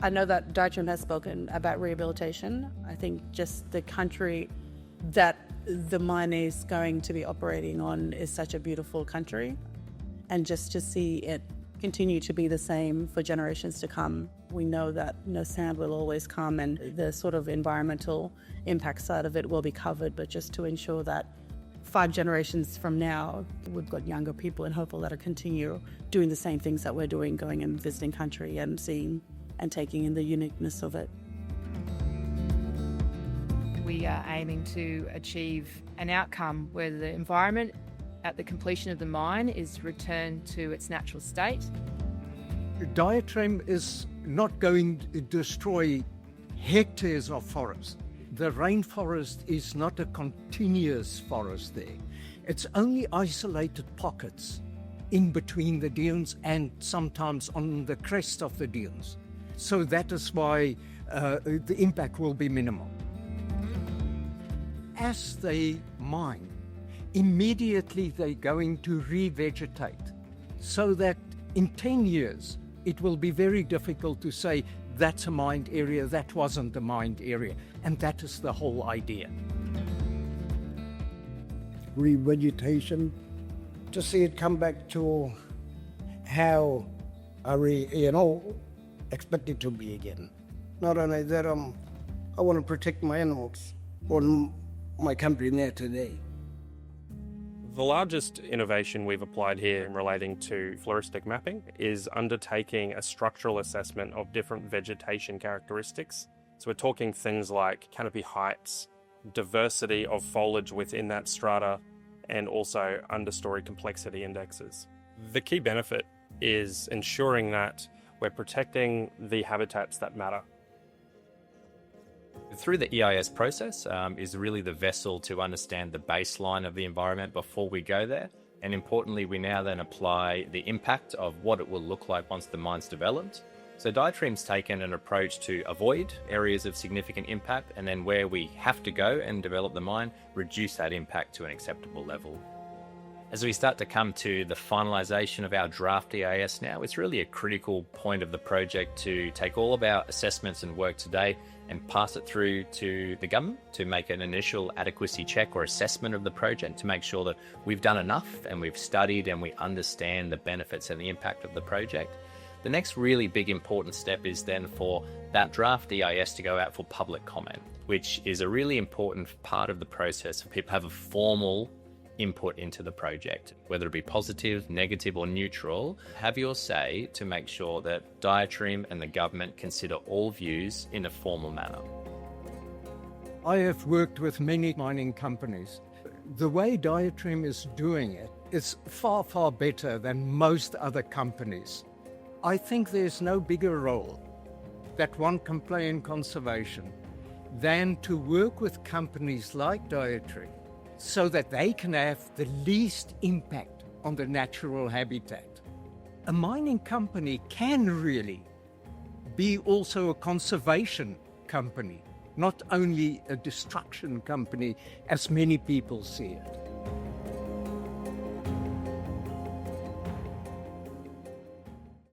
I know that Diatreme has spoken about rehabilitation. I think just the country that the mine is going to be operating on is such a beautiful country. And just to see it continue to be the same for generations to come, we know that sand will always come and the sort of environmental impact side of it will be covered, but just to ensure that 5 generations from now, we've got younger people and hopeful that'll continue doing the same things that we're doing, going and visiting country and seeing and taking in the uniqueness of it. We are aiming to achieve an outcome where the environment at the completion of the mine is returned to its natural state. Diatreme is not going to destroy hectares of forest. The rainforest is not a continuous forest there. It's only isolated pockets in between the dunes and sometimes on the crest of the dunes. So that is why the impact will be minimal. As they mine, immediately they're going to revegetate, so that in 10 years, it will be very difficult to say that's a mined area, that wasn't a mined area, and that is the whole idea. Revegetation, to see it come back to how expect it to be again. Not only that, I want to protect my animals on my country there today. The largest innovation we've applied here in relating to floristic mapping is undertaking a structural assessment of different vegetation characteristics. So we're talking things like canopy heights, diversity of foliage within that strata, and also understory complexity indexes. The key benefit is ensuring that we're protecting the habitats that matter. Through the EIS process is really the vessel to understand the baseline of the environment before we go there. And importantly, we now then apply the impact of what it will look like once the mine's developed. So Diatreme's taken an approach to avoid areas of significant impact, and then where we have to go and develop the mine, reduce that impact to an acceptable level. As we start to come to the finalisation of our draft EIS now, it's really a critical point of the project to take all of our assessments and work today and pass it through to the government to make an initial adequacy check or assessment of the project to make sure that we've done enough and we've studied and we understand the benefits and the impact of the project. The next really big important step is then for that draft EIS to go out for public comment, which is a really important part of the process for people to have a formal input into the project, whether it be positive, negative or neutral. Have your say to make sure that Diatreme and the government consider all views in a formal manner. I have worked with many mining companies. The way Diatreme is doing it is far, far better than most other companies. I think there's no bigger role that one can play in conservation than to work with companies like Diatreme so that they can have the least impact on the natural habitat. A mining company can really be also a conservation company, not only a destruction company as many people see it.